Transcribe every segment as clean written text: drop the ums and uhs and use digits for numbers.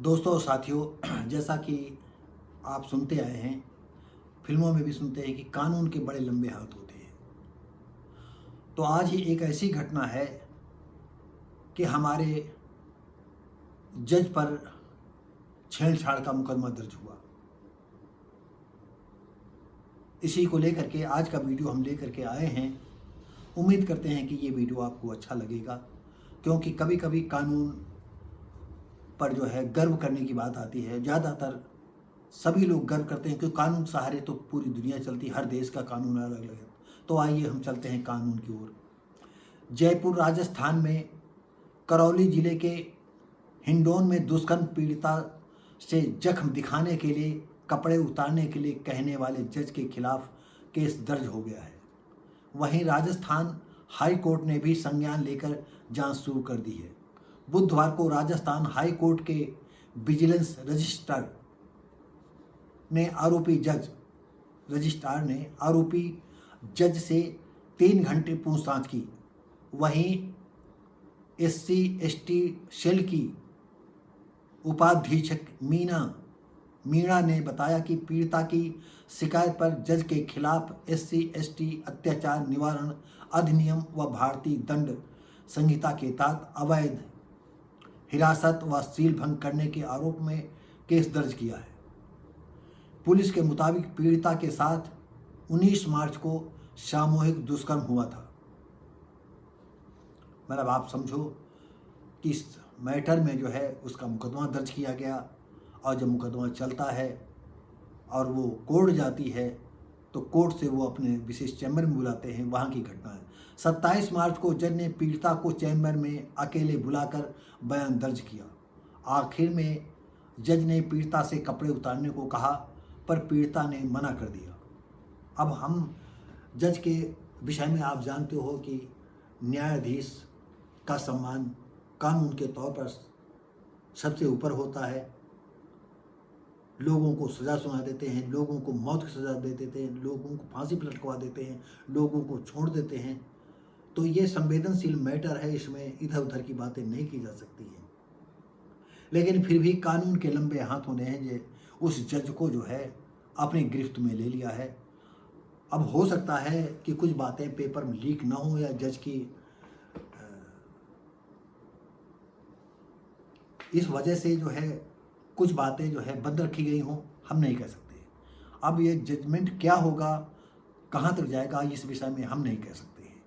दोस्तों और साथियों, जैसा कि आप सुनते आए हैं, फिल्मों में भी सुनते हैं कि कानून के बड़े लंबे हाथ होते हैं। तो आज ही एक ऐसी घटना है कि हमारे जज पर छेड़छाड़ का मुकदमा दर्ज हुआ। इसी को लेकर के आज का वीडियो हम लेकर के आए हैं। उम्मीद करते हैं कि ये वीडियो आपको अच्छा लगेगा, क्योंकि कभी कभी कानून पर जो है गर्व करने की बात आती है। ज़्यादातर सभी लोग गर्व करते हैं क्योंकि कानून सहारे तो पूरी दुनिया चलती, हर देश का कानून अलग अलग है। तो आइए हम चलते हैं कानून की ओर। जयपुर राजस्थान में करौली जिले के हिंडौन में दुष्कर्म पीड़िता से जख्म दिखाने के लिए कपड़े उतारने के लिए कहने वाले जज के खिलाफ केस दर्ज हो गया है। वहीं राजस्थान हाई कोर्ट ने भी संज्ञान लेकर जांच शुरू कर दी है। बुधवार को राजस्थान हाई कोर्ट के विजिलेंस रजिस्ट्रार ने आरोपी जज से 3 घंटे पूछताछ की। वहीं SC/ST सेल की उपाधीक्षक मीणा ने बताया कि पीड़िता की शिकायत पर जज के खिलाफ SC/ST अत्याचार निवारण अधिनियम व भारतीय दंड संहिता के तहत अवैध हिरासत व सील भंग करने के आरोप में केस दर्ज किया है। पुलिस के मुताबिक पीड़िता के साथ 19 मार्च को सामूहिक दुष्कर्म हुआ था। मतलब आप समझो कि इस मैटर में जो है उसका मुकदमा दर्ज किया गया, और जब मुकदमा चलता है और वो कोर्ट जाती है तो कोर्ट से वो अपने विशेष चैम्बर में बुलाते हैं। वहाँ की घटना है। 27 मार्च को जज ने पीड़िता को चैम्बर में अकेले बुलाकर बयान दर्ज किया। आखिर में जज ने पीड़िता से कपड़े उतारने को कहा, पर पीड़िता ने मना कर दिया। अब हम जज के विषय में आप जानते हो कि न्यायाधीश का सम्मान कानून के तौर पर सबसे ऊपर होता है। लोगों को सज़ा सुना देते हैं, लोगों को मौत की सज़ा दे देते हैं, लोगों को फांसी पर लटकवा देते हैं, लोगों को छोड़ देते हैं। तो ये संवेदनशील मैटर है, इसमें इधर उधर की बातें नहीं की जा सकती हैं। लेकिन फिर भी कानून के लंबे हाथ होने हैं जे उस जज को जो है अपनी गिरफ्त में ले लिया है। अब हो सकता है कि कुछ बातें पेपर में लीक ना हो, या जज की इस वजह से जो है कुछ बातें जो है बंद रखी गई हों, हम नहीं कह सकते। अब ये जजमेंट क्या होगा, कहाँ तक जाएगा, इस विषय में हम नहीं कह सकते हैं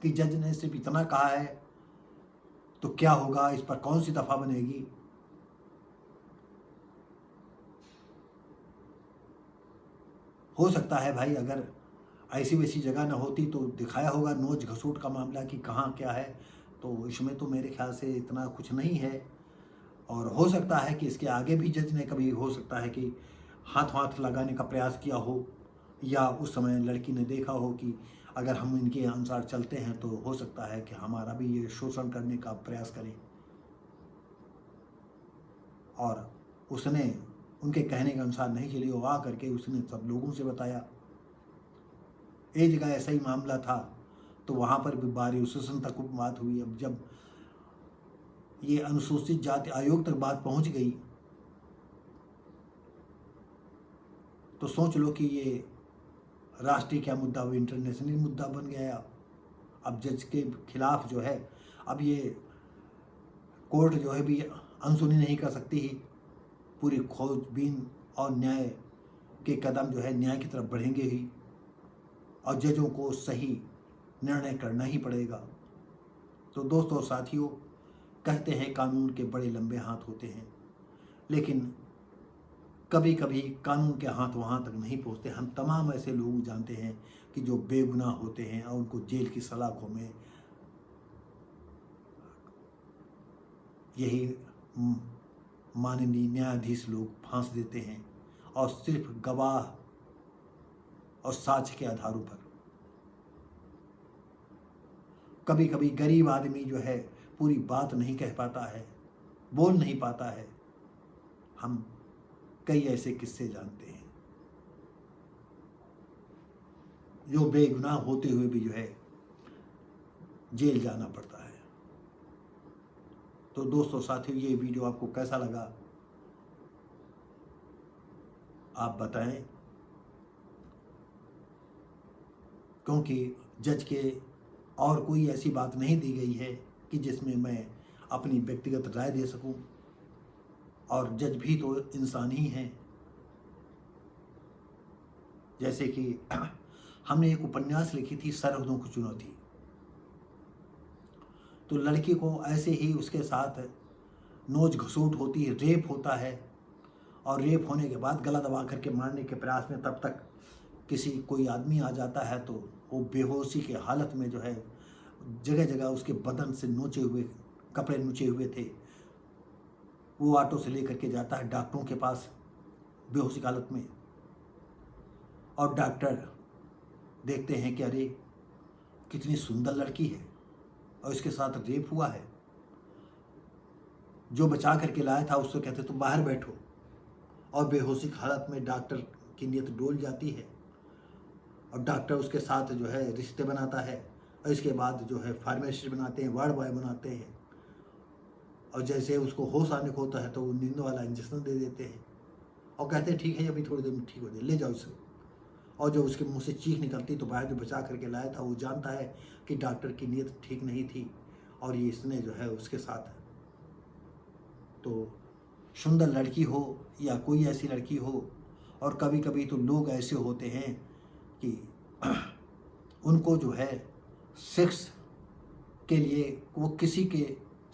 कि जज ने सिर्फ इतना कहा है तो क्या होगा, इस पर कौन सी दफ़ा बनेगी। हो सकता है भाई, अगर ऐसी वैसी जगह न होती तो दिखाया होगा नोच घसूट का मामला कि कहाँ क्या है। तो इसमें तो मेरे ख्याल से इतना कुछ नहीं है। और हो सकता है कि इसके आगे भी जज ने कभी, हो सकता है कि हाथ लगाने का प्रयास किया हो, या उस समय लड़की ने देखा हो कि अगर हम इनके अनुसार चलते हैं तो हो सकता है कि हमारा भी ये शोषण करने का प्रयास करें। और उसने उनके कहने के अनुसार नहीं चली, वो आ करके उसने सब लोगों से बताया। एक जगह ऐसा ही मामला था तो वहाँ पर भी बार एसोसिएशन तक बात हुई। अब जब ये अनुसूचित जाति आयोग तक बात पहुँच गई तो सोच लो कि ये राष्ट्रीय क्या मुद्दा, वो इंटरनेशनल मुद्दा बन गया। अब जज के खिलाफ जो है, अब ये कोर्ट जो है भी अनसुनी नहीं कर सकती ही। पूरी खोजबीन और न्याय के कदम जो है न्याय की तरफ बढ़ेंगे ही, और जजों को सही निर्णय करना ही पड़ेगा। तो दोस्तों और साथियों, कहते हैं कानून के बड़े लंबे हाथ होते हैं, लेकिन कभी कभी कानून के हाथ वहाँ तक नहीं पहुँचते। हम तमाम ऐसे लोग जानते हैं कि जो बेगुनाह होते हैं और उनको जेल की सलाखों में यही माननीय न्यायाधीश लोग फांस देते हैं, और सिर्फ गवाह और साक्ष्य के आधारों पर। कभी कभी गरीब आदमी जो है पूरी बात नहीं कह पाता है, बोल नहीं पाता है। हम कई ऐसे किस्से जानते हैं जो बेगुनाह होते हुए भी जो है जेल जाना पड़ता है। तो तो दोस्तों साथियों, ये वीडियो आपको कैसा लगा आप बताएं, क्योंकि जज के और कोई ऐसी बात नहीं दी गई है कि जिसमें मैं अपनी व्यक्तिगत राय दे सकूं, और जज भी तो इंसान ही हैं। जैसे कि हमने एक उपन्यास लिखी थी, सरहदों की चुनौती। तो लड़की को ऐसे ही उसके साथ नोच घसोट होती है, रेप होता है, और रेप होने के बाद गला दबा करके मारने के प्रयास में तब तक कोई आदमी आ जाता है, तो वो बेहोशी के हालत में जो है जगह जगह उसके बदन से नोचे हुए कपड़े नोचे हुए थे, वो ऑटो से लेकर के जाता है डॉक्टरों के पास बेहोशी की हालत में, और डॉक्टर देखते हैं कि अरे कितनी सुंदर लड़की है और इसके साथ रेप हुआ है। जो बचा करके लाया था उससे कहते तुम बाहर बैठो, और बेहोशी की हालत में डॉक्टर की नीयत डोल जाती है, और डॉक्टर उसके साथ जो है रिश्ते बनाता है, और इसके बाद जो है फार्मेसिस्ट बनाते हैं, वार्ड बॉय बनाते हैं, और जैसे उसको होश आने को होता है तो वो नींद वाला इंजेक्शन दे देते हैं, और कहते हैं ठीक है अभी थोड़ी देर में ठीक हो जाए, ले जाओ इसे। और जो उसके मुंह से चीख निकलती तो बाहर जो बचा करके लाया था वो जानता है कि डॉक्टर की नीयत ठीक नहीं थी, और ये इसने जो है उसके साथ, तो सुंदर लड़की हो या कोई ऐसी लड़की हो, और कभी कभी तो लोग ऐसे होते हैं कि उनको जो है सेक्स के लिए वो किसी के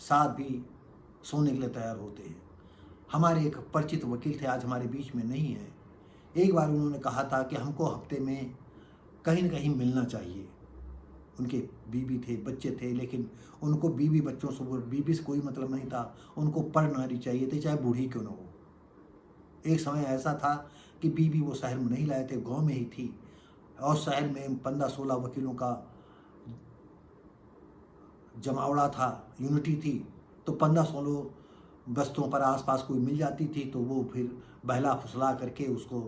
साथ भी सोने के लिए तैयार होते हैं। हमारे एक परिचित वकील थे, आज हमारे बीच में नहीं है। एक बार उन्होंने कहा था कि हमको हफ्ते में कहीं न कहीं मिलना चाहिए। उनके बीवी थे, बच्चे थे, लेकिन उनको बीवी बच्चों से, बीवी से कोई मतलब नहीं था, उनको पर नारी चाहिए थी, चाहे बूढ़ी क्यों न हो। एक समय ऐसा था कि बीवी वो शहर में नहीं लाए थे, गांव में ही थी, और शहर में 15-16 वकीलों का जमावड़ा था, यूनिटी थी, तो 15-16 बस्तों पर आसपास कोई मिल जाती थी तो वो फिर बहला फुसला करके उसको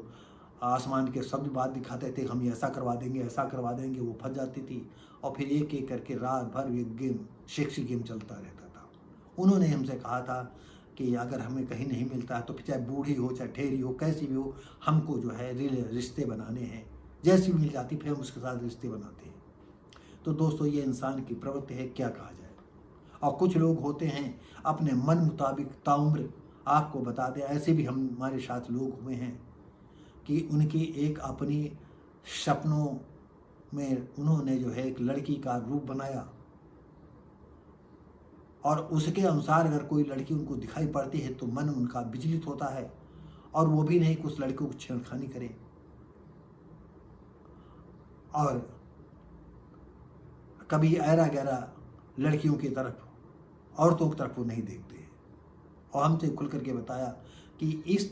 आसमान के शब्द बात दिखाते थे, हम ऐसा करवा देंगे, ऐसा करवा देंगे। वो फंस जाती थी, और फिर एक एक करके रात भर ये गेम, सेक्सी गेम चलता रहता था। उन्होंने हमसे कहा था कि अगर हमें कहीं नहीं मिलता है तो चाहे बूढ़ी हो, चाहे ठेरी हो, कैसी भी हो, हमको जो है रिश्ते बनाने हैं। जैसी मिल जाती फिर हम उसके साथ रिश्ते बनाते हैं। तो दोस्तों, ये इंसान की प्रवृत्ति है, क्या कहा जाए। और कुछ लोग होते हैं अपने मन मुताबिक ताउम्र, आपको बता दें ऐसे भी हमारे साथ लोग हुए हैं कि उनकी एक अपनी सपनों में उन्होंने जो है एक लड़की का रूप बनाया, और उसके अनुसार अगर कोई लड़की उनको दिखाई पड़ती है तो मन उनका विचलित होता है, और वो भी नहीं कि उस लड़की को छेड़खानी करें, और कभी ऐरा गैरा लड़कियों की तरफ, औरतों की तरफ वो नहीं देखते हैं। और हमसे खुल करके बताया कि इस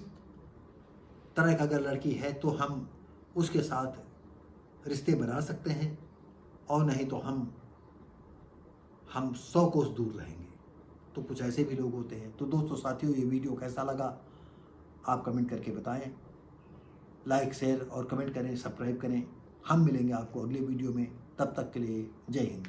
तरह का अगर लड़की है तो हम उसके साथ रिश्ते बना सकते हैं, और नहीं तो हम 100 कोस दूर रहेंगे। तो कुछ ऐसे भी लोग होते हैं। तो दोस्तों साथियों, ये वीडियो कैसा लगा आप कमेंट करके बताएं। लाइक, शेयर और कमेंट करें, सब्सक्राइब करें। हम मिलेंगे आपको अगले वीडियो में, तब तक के लिए जय हिंद।